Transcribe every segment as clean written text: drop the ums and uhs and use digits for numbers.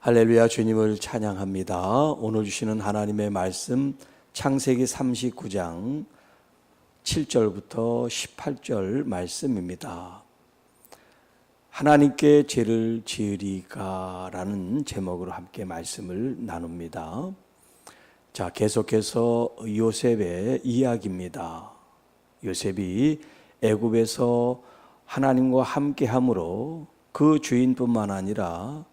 할렐루야, 주님을 찬양합니다. 오늘 주시는 하나님의 말씀 창세기 39장 7절부터 18절 말씀입니다. 하나님께 죄를 지으리까 라는 제목으로 함께 말씀을 나눕니다. 자, 계속해서 요셉의 이야기입니다. 요셉이 애굽에서 하나님과 함께함으로 그 주인뿐만 아니라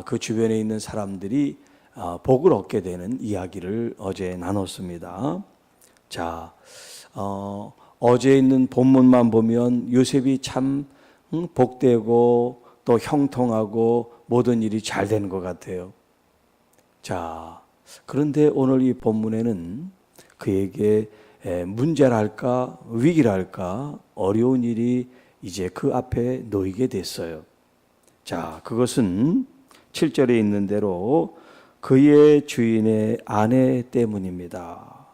그 주변에 있는 사람들이 복을 얻게 되는 이야기를 어제 나눴습니다. 자, 어제 있는 본문만 보면 요셉이 참 복되고 또 형통하고 모든 일이 잘 되는 것 같아요. 자, 그런데 오늘 이 본문에는 그에게 문제랄까 위기랄까 어려운 일이 이제 그 앞에 놓이게 됐어요. 자, 그것은 7절에 있는 대로 그의 주인의 아내 때문입니다.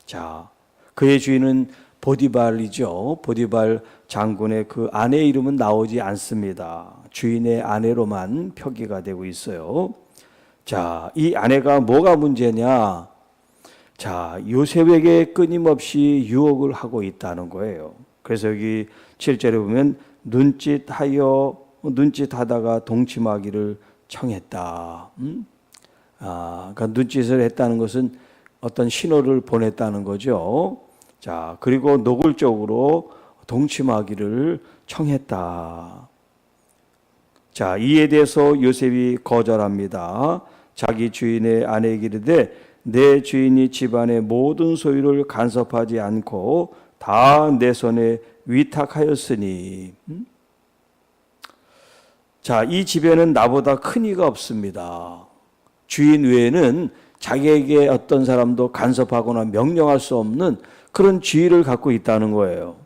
자, 그의 주인은 보디발이죠. 보디발 장군의 그 아내 이름은 나오지 않습니다. 주인의 아내로만 표기가 되고 있어요. 자, 이 아내가 뭐가 문제냐? 자, 요셉에게 끊임없이 유혹을 하고 있다는 거예요. 그래서 여기 7절에 보면 눈짓하다가 동침하기를 청했다. 그러니까 눈짓을 했다는 것은 어떤 신호를 보냈다는 거죠. 자, 그리고 노골적으로 동침하기를 청했다. 자, 이에 대해서 요셉이 거절합니다. 자기 주인의 아내에게 이르되 내 주인이 집안의 모든 소유를 간섭하지 않고 다 내 손에 위탁하였으니. 자, 이 집에는 나보다 큰 이가 없습니다. 주인 외에는 자기에게 어떤 사람도 간섭하거나 명령할 수 없는 그런 지위를 갖고 있다는 거예요.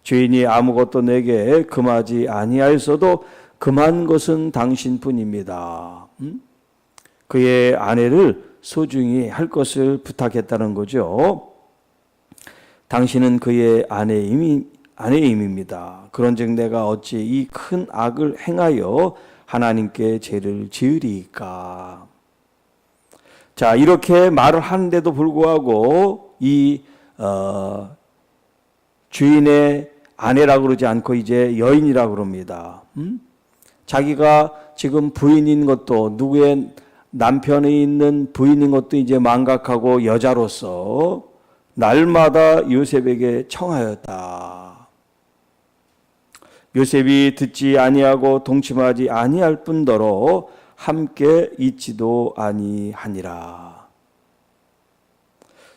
주인이 아무것도 내게 금하지 아니하였어도 금한 것은 당신뿐입니다. 그의 아내를 소중히 할 것을 부탁했다는 거죠. 당신은 그의 아내임입니다. 그런즉 내가 어찌 이 큰 악을 행하여 하나님께 죄를 지으리까? 자, 이렇게 말을 하는데도 불구하고 이 주인의 아내라고 그러지 않고 이제 여인이라고 그럽니다. 자기가 지금 부인인 것도 누구의 남편이 있는 부인인 것도 이제 망각하고 여자로서 날마다 요셉에게 청하였다. 요셉이 듣지 아니하고 동침하지 아니할 뿐더러 함께 있지도 아니하니라.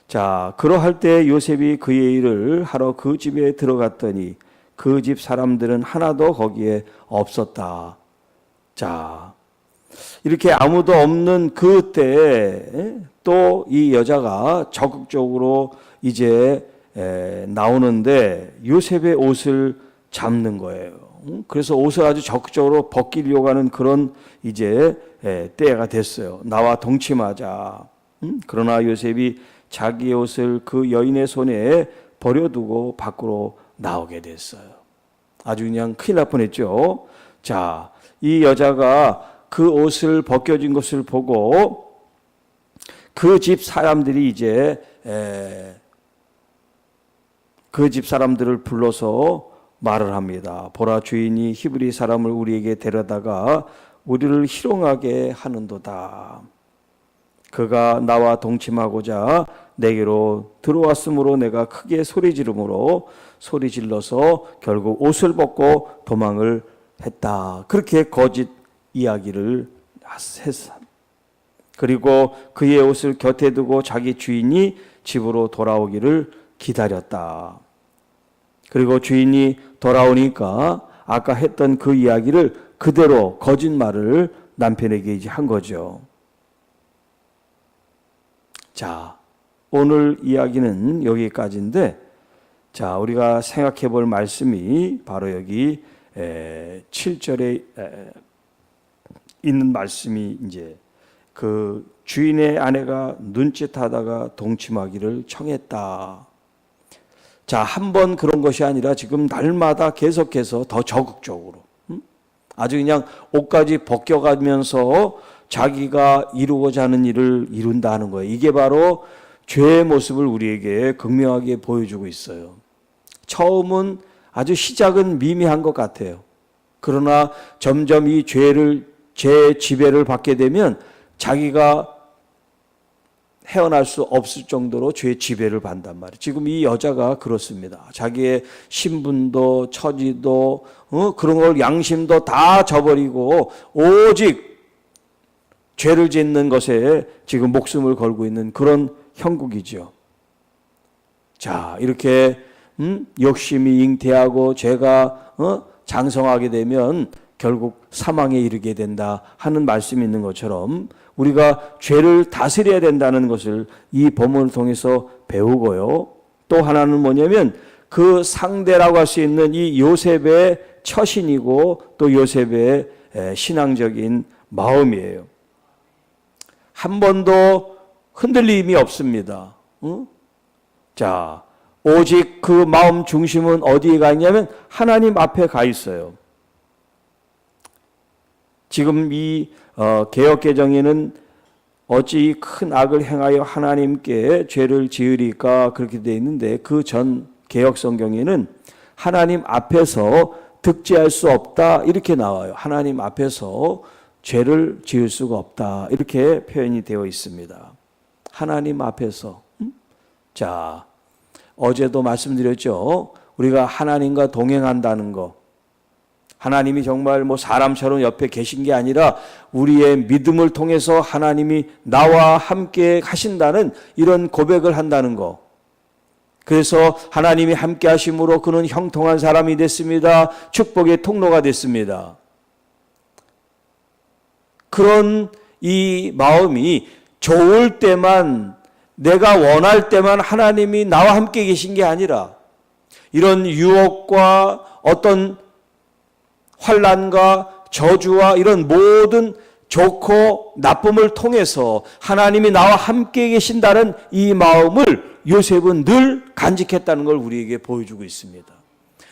자, 그러할 때 요셉이 그의 일을 하러 그 집에 들어갔더니 그 집 사람들은 하나도 거기에 없었다. 자, 이렇게 아무도 없는 그때에 또 이 여자가 적극적으로 이제 나오는데 요셉의 옷을 잡는 거예요. 그래서 옷을 아주 적극적으로 벗기려고 하는 그런 이제 때가 됐어요. 나와 동침하자. 그러나 요셉이 자기의 옷을 그 여인의 손에 버려두고 밖으로 나오게 됐어요. 아주 그냥 큰일 날 뻔했죠. 자, 이 여자가 그 옷을 벗겨진 것을 보고 그 집 사람들이 이제 그 집 사람들을 불러서 말을 합니다. 보라, 주인이 히브리 사람을 우리에게 데려다가 우리를 희롱하게 하는도다. 그가 나와 동침하고자 내게로 들어왔으므로 내가 크게 소리 질러서 결국 옷을 벗고 도망을 했다. 그렇게 거짓 이야기를 했어. 그리고 그의 옷을 곁에 두고 자기 주인이 집으로 돌아오기를 기다렸다. 그리고 주인이 돌아오니까 아까 했던 그 이야기를 그대로 거짓말을 남편에게 이제 한 거죠. 자, 오늘 이야기는 여기까지인데, 자, 우리가 생각해 볼 말씀이 바로 여기 7절에 있는 말씀이 이제 그 주인의 아내가 눈짓하다가 동침하기를 청했다. 자, 한 번 그런 것이 아니라 지금 날마다 계속해서 더 적극적으로 아주 그냥 옷까지 벗겨가면서 자기가 이루고자 하는 일을 이룬다 하는 거예요. 이게 바로 죄의 모습을 우리에게 극명하게 보여주고 있어요. 처음은 아주 시작은 미미한 것 같아요. 그러나 점점 이 죄 지배를 받게 되면 자기가 헤어날 수 없을 정도로 죄의 지배를 받단 말이에요. 지금 이 여자가 그렇습니다. 자기의 신분도 처지도 그런 걸 양심도 다 저버리고 오직 죄를 짓는 것에 지금 목숨을 걸고 있는 그런 형국이죠. 자, 이렇게 욕심이 잉태하고 죄가 장성하게 되면 결국 사망에 이르게 된다 하는 말씀이 있는 것처럼 우리가 죄를 다스려야 된다는 것을 이 본문을 통해서 배우고요. 또 하나는 뭐냐면 그 상대라고 할 수 있는 이 요셉의 처신이고 또 요셉의 신앙적인 마음이에요. 한 번도 흔들림이 없습니다. 자, 오직 그 마음 중심은 어디에 가 있냐면 하나님 앞에 가 있어요. 지금 이 개역개정에는 어찌 큰 악을 행하여 하나님께 죄를 지으리까 그렇게 되어 있는데 그 전 개역성경에는 하나님 앞에서 득죄할 수 없다 이렇게 나와요. 하나님 앞에서 죄를 지을 수가 없다 이렇게 표현이 되어 있습니다. 하나님 앞에서. 자, 어제도 말씀드렸죠. 우리가 하나님과 동행한다는 거. 하나님이 정말 뭐 사람처럼 옆에 계신 게 아니라 우리의 믿음을 통해서 하나님이 나와 함께 하신다는 이런 고백을 한다는 거. 그래서 하나님이 함께 하심으로 그는 형통한 사람이 됐습니다. 축복의 통로가 됐습니다. 그런 이 마음이 좋을 때만 내가 원할 때만 하나님이 나와 함께 계신 게 아니라 이런 유혹과 어떤 환난과 저주와 이런 모든 좋고 나쁨을 통해서 하나님이 나와 함께 계신다는 이 마음을 요셉은 늘 간직했다는 걸 우리에게 보여주고 있습니다.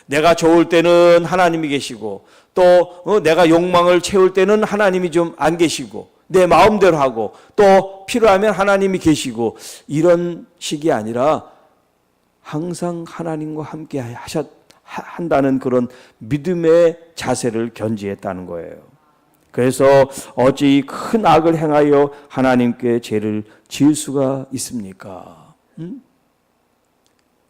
내가 좋을 때는 하나님이 계시고 또 내가 욕망을 채울 때는 하나님이 좀 안 계시고 내 마음대로 하고 또 필요하면 하나님이 계시고 이런 식이 아니라 항상 하나님과 함께 한다는 그런 믿음의 자세를 견지했다는 거예요. 그래서 어찌 큰 악을 행하여 하나님께 죄를 지을 수가 있습니까?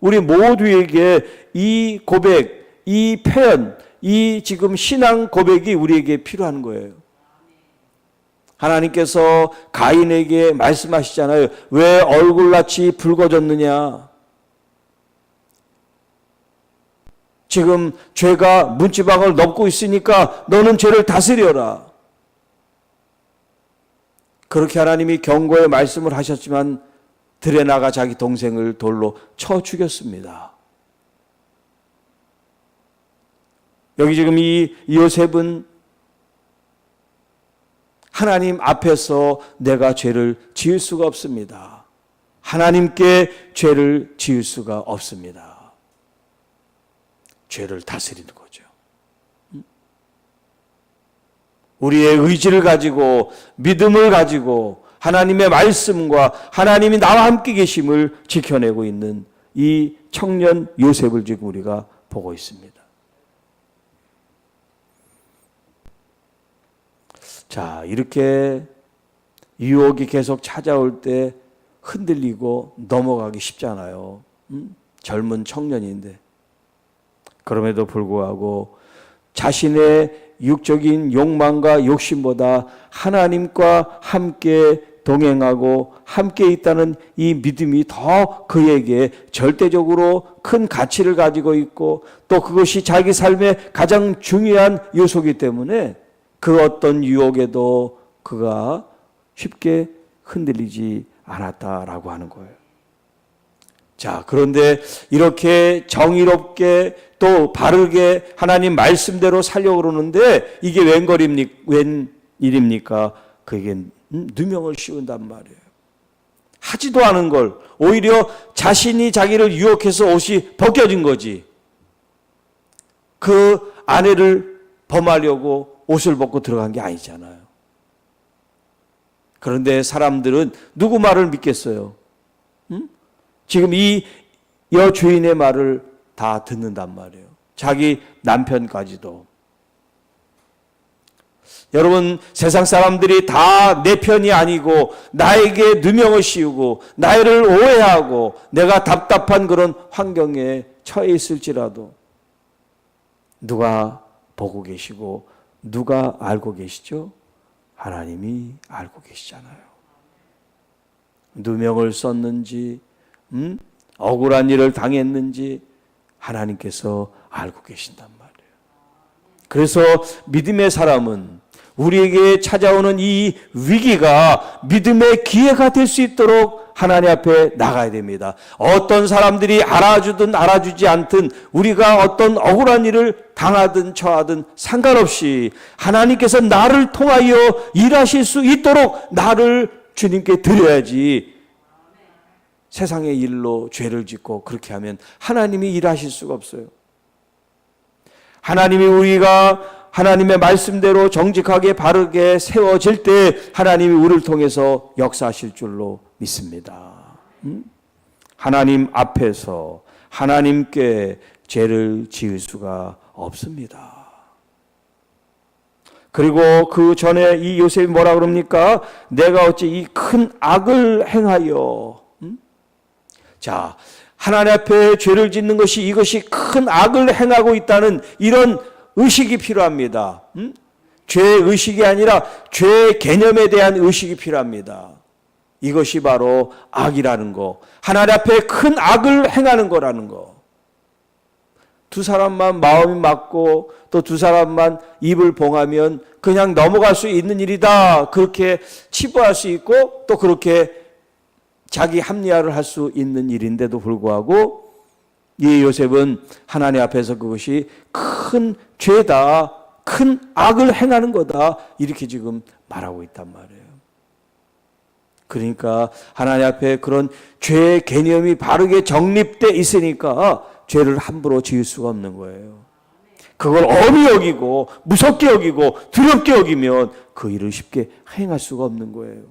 우리 모두에게 이 고백, 이 표현, 이 지금 신앙 고백이 우리에게 필요한 거예요. 하나님께서 가인에게 말씀하시잖아요. 왜 얼굴낯이 붉어졌느냐? 지금 죄가 문지방을 넘고 있으니까 너는 죄를 다스려라. 그렇게 하나님이 경고의 말씀을 하셨지만 들여나가 자기 동생을 돌로 쳐 죽였습니다. 여기 지금 이 요셉은 하나님 앞에서 내가 죄를 지을 수가 없습니다. 하나님께 죄를 지을 수가 없습니다. 죄를 다스리는 거죠. 우리의 의지를 가지고 믿음을 가지고 하나님의 말씀과 하나님이 나와 함께 계심을 지켜내고 있는 이 청년 요셉을 지금 우리가 보고 있습니다. 자, 이렇게 유혹이 계속 찾아올 때 흔들리고 넘어가기 쉽잖아요. 젊은 청년인데. 그럼에도 불구하고 자신의 육적인 욕망과 욕심보다 하나님과 함께 동행하고 함께 있다는 이 믿음이 더 그에게 절대적으로 큰 가치를 가지고 있고 또 그것이 자기 삶의 가장 중요한 요소이기 때문에 그 어떤 유혹에도 그가 쉽게 흔들리지 않았다라고 하는 거예요. 자, 그런데 이렇게 정의롭게 또 바르게 하나님 말씀대로 살려고 그러는데 이게 웬일입니까? 그에게 누명을 씌운단 말이에요. 하지도 않은 걸 오히려 자신이 자기를 유혹해서 옷이 벗겨진 거지. 그 아내를 범하려고 옷을 벗고 들어간 게 아니잖아요. 그런데 사람들은 누구 말을 믿겠어요? 응? 지금 이 여주인의 말을 다 듣는단 말이에요. 자기 남편까지도. 여러분, 세상 사람들이 다 내 편이 아니고 나에게 누명을 씌우고 나를 오해하고 내가 답답한 그런 환경에 처해 있을지라도 누가 보고 계시고 누가 알고 계시죠? 하나님이 알고 계시잖아요. 누명을 썼는지 억울한 일을 당했는지 하나님께서 알고 계신단 말이에요. 그래서 믿음의 사람은 우리에게 찾아오는 이 위기가 믿음의 기회가 될 수 있도록 하나님 앞에 나가야 됩니다. 어떤 사람들이 알아주든 알아주지 않든 우리가 어떤 억울한 일을 당하든 처하든 상관없이 하나님께서 나를 통하여 일하실 수 있도록 나를 주님께 드려야지, 세상의 일로 죄를 짓고 그렇게 하면 하나님이 일하실 수가 없어요. 하나님이 우리가 하나님의 말씀대로 정직하게 바르게 세워질 때 하나님이 우리를 통해서 역사하실 줄로 믿습니다. 하나님 앞에서 하나님께 죄를 지을 수가 없습니다. 그리고 그 전에 이 요셉이 뭐라 그럽니까? 내가 어찌 이 큰 악을 행하여. 자, 하나님 앞에 죄를 짓는 것이, 이것이 큰 악을 행하고 있다는 이런 의식이 필요합니다. 죄의식이 아니라 죄 개념에 대한 의식이 필요합니다. 이것이 바로 악이라는 거, 하나님 앞에 큰 악을 행하는 거라는 거. 두 사람만 마음이 맞고 또 두 사람만 입을 봉하면 그냥 넘어갈 수 있는 일이다, 그렇게 치부할 수 있고 또 그렇게 자기 합리화를 할 수 있는 일인데도 불구하고 이 요셉은 하나님 앞에서 그것이 큰 죄다, 큰 악을 행하는 거다, 이렇게 지금 말하고 있단 말이에요. 그러니까 하나님 앞에 그런 죄의 개념이 바르게 정립돼 있으니까 죄를 함부로 지을 수가 없는 거예요. 그걸 엄히 여기고 무섭게 여기고 두렵게 여기면 그 일을 쉽게 행할 수가 없는 거예요.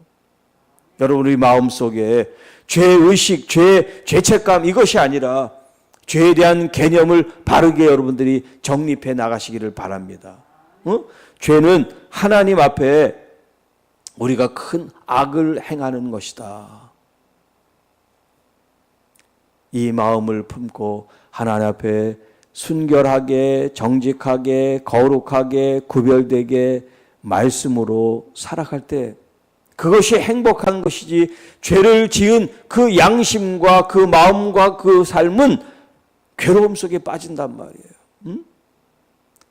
여러분, 우리 마음속에 죄의식, 죄책감, 이것이 아니라 죄에 대한 개념을 바르게 여러분들이 정립해 나가시기를 바랍니다. 죄는 하나님 앞에 우리가 큰 악을 행하는 것이다. 이 마음을 품고 하나님 앞에 순결하게, 정직하게, 거룩하게, 구별되게 말씀으로 살아갈 때 그것이 행복한 것이지, 죄를 지은 그 양심과 그 마음과 그 삶은 괴로움 속에 빠진단 말이에요.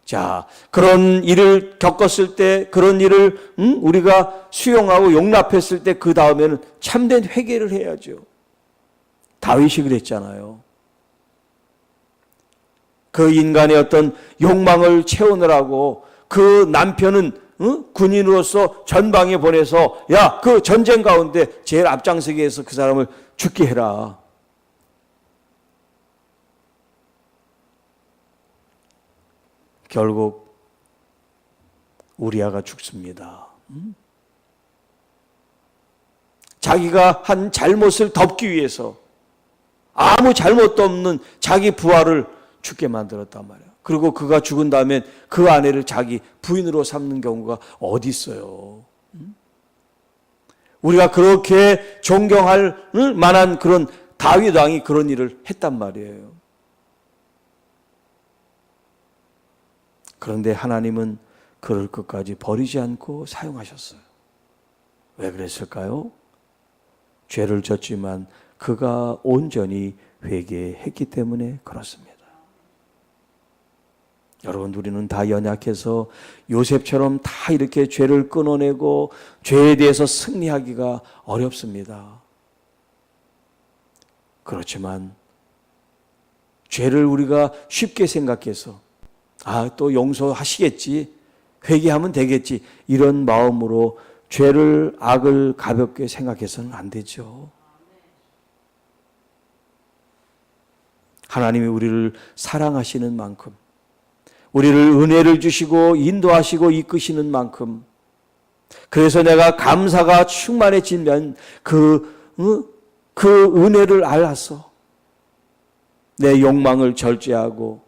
자, 그런 일을 겪었을 때, 그런 일을 우리가 수용하고 용납했을 때 그 다음에는 참된 회개를 해야죠. 다윗이 그랬잖아요. 그 인간의 어떤 욕망을 채우느라고 그 남편은 군인으로서 전방에 보내서, 야, 그 전쟁 가운데 제일 앞장서게 해서 그 사람을 죽게 해라. 결국 우리아가 죽습니다. 자기가 한 잘못을 덮기 위해서 아무 잘못도 없는 자기 부하를 죽게 만들었단 말이에요. 그리고 그가 죽은 다음에 그 아내를 자기 부인으로 삼는 경우가 어디 있어요? 우리가 그렇게 존경할 만한 그런 다윗 왕이 그런 일을 했단 말이에요. 그런데 하나님은 그를 끝까지 버리지 않고 사용하셨어요. 왜 그랬을까요? 죄를 졌지만 그가 온전히 회개했기 때문에 그렇습니다. 여러분, 우리는 다 연약해서 요셉처럼 다 이렇게 죄를 끊어내고 죄에 대해서 승리하기가 어렵습니다. 그렇지만 죄를 우리가 쉽게 생각해서 또 용서하시겠지, 회개하면 되겠지, 이런 마음으로 죄를, 악을 가볍게 생각해서는 안 되죠. 하나님이 우리를 사랑하시는 만큼, 우리를 은혜를 주시고 인도하시고 이끄시는 만큼, 그래서 내가 감사가 충만해지면 그 은혜를 알아서 내 욕망을 절제하고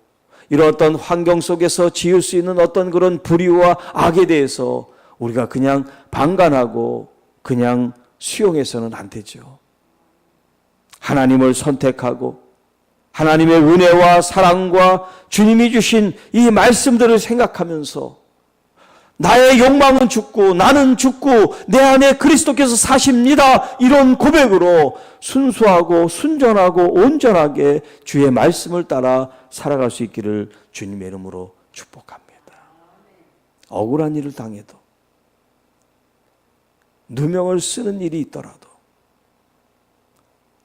이런 어떤 환경 속에서 지을 수 있는 어떤 그런 불의와 악에 대해서 우리가 그냥 방관하고 그냥 수용해서는 안 되죠. 하나님을 선택하고 하나님의 은혜와 사랑과 주님이 주신 이 말씀들을 생각하면서 나의 욕망은 죽고 나는 죽고 내 안에 그리스도께서 사십니다, 이런 고백으로 순수하고 순전하고 온전하게 주의 말씀을 따라 살아갈 수 있기를 주님의 이름으로 축복합니다. 억울한 일을 당해도, 누명을 쓰는 일이 있더라도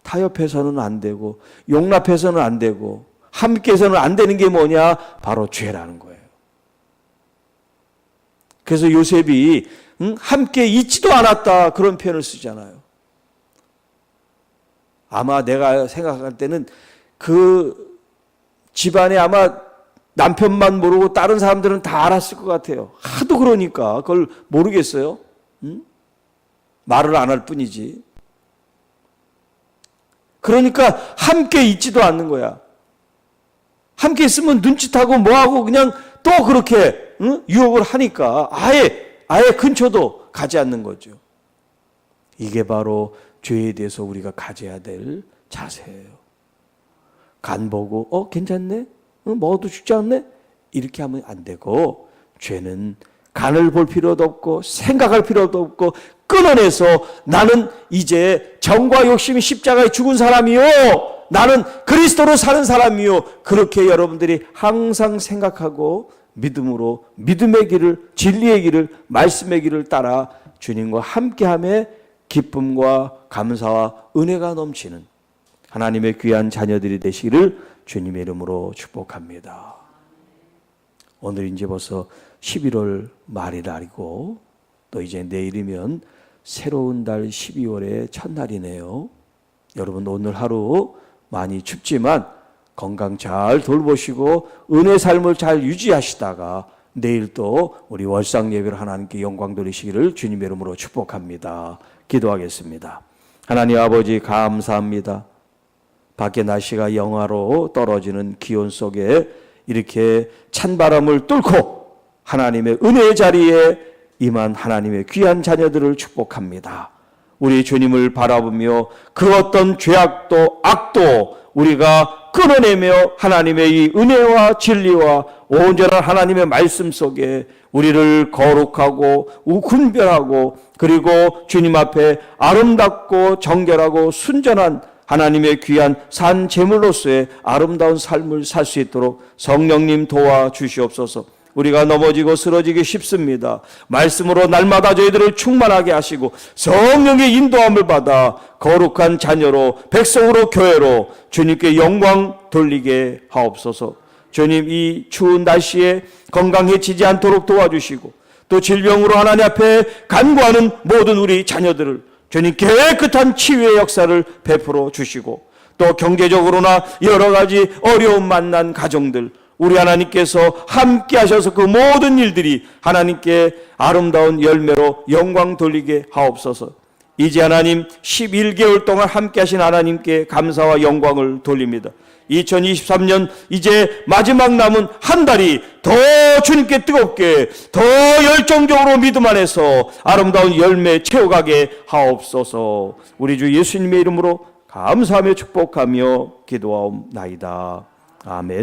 타협해서는 안 되고 용납해서는 안 되고 함께해서는 안 되는 게 뭐냐? 바로 죄라는 거예요. 그래서 요셉이 함께 있지도 않았다, 그런 표현을 쓰잖아요. 아마 내가 생각할 때는 그 집안에 아마 남편만 모르고 다른 사람들은 다 알았을 것 같아요. 하도 그러니까 그걸 모르겠어요. 말을 안 할 뿐이지. 그러니까 함께 있지도 않는 거야. 함께 있으면 눈짓하고 뭐하고 그냥 또 그렇게 유혹을 하니까 아예 근처도 가지 않는 거죠. 이게 바로 죄에 대해서 우리가 가져야 될 자세예요. 간 보고 괜찮네? 먹어도 죽지 않네? 이렇게 하면 안 되고, 죄는 간을 볼 필요도 없고 생각할 필요도 없고 끊어내서 나는 이제 정과 욕심이 십자가에 죽은 사람이요, 나는 그리스도로 사는 사람이요, 그렇게 여러분들이 항상 생각하고 믿음으로 믿음의 길을, 진리의 길을, 말씀의 길을 따라 주님과 함께함에 기쁨과 감사와 은혜가 넘치는 하나님의 귀한 자녀들이 되시기를 주님의 이름으로 축복합니다. 오늘 이제 벌써 11월 말의 날이고 또 이제 내일이면 새로운 달 12월의 첫날이네요. 여러분 오늘 하루 많이 춥지만 건강 잘 돌보시고 은혜 삶을 잘 유지하시다가 내일 또 우리 월상 예배를 하나님께 영광 돌리시기를 주님의 이름으로 축복합니다. 기도하겠습니다. 하나님 아버지 감사합니다. 밖에 날씨가 영하로 떨어지는 기온 속에 이렇게 찬바람을 뚫고 하나님의 은혜의 자리에 임한 하나님의 귀한 자녀들을 축복합니다. 우리 주님을 바라보며 그 어떤 죄악도 악도 우리가 끊어내며 하나님의 이 은혜와 진리와 온전한 하나님의 말씀 속에 우리를 거룩하고 분별하고 그리고 주님 앞에 아름답고 정결하고 순전한 하나님의 귀한 산 제물로서의 아름다운 삶을 살 수 있도록 성령님 도와주시옵소서. 우리가 넘어지고 쓰러지기 쉽습니다. 말씀으로 날마다 저희들을 충만하게 하시고 성령의 인도함을 받아 거룩한 자녀로, 백성으로, 교회로 주님께 영광 돌리게 하옵소서. 주님, 이 추운 날씨에 건강해지지 않도록 도와주시고 또 질병으로 하나님 앞에 간구하는 모든 우리 자녀들을 주님 깨끗한 치유의 역사를 베풀어 주시고 또 경제적으로나 여러 가지 어려움 만난 가정들 우리 하나님께서 함께 하셔서 그 모든 일들이 하나님께 아름다운 열매로 영광 돌리게 하옵소서. 이제 하나님 11개월 동안 함께 하신 하나님께 감사와 영광을 돌립니다. 2023년 이제 마지막 남은 한 달이 더 주님께 뜨겁게 더 열정적으로 믿음 안에서 아름다운 열매 채워가게 하옵소서. 우리 주 예수님의 이름으로 감사하며 축복하며 기도하옵나이다. 아멘.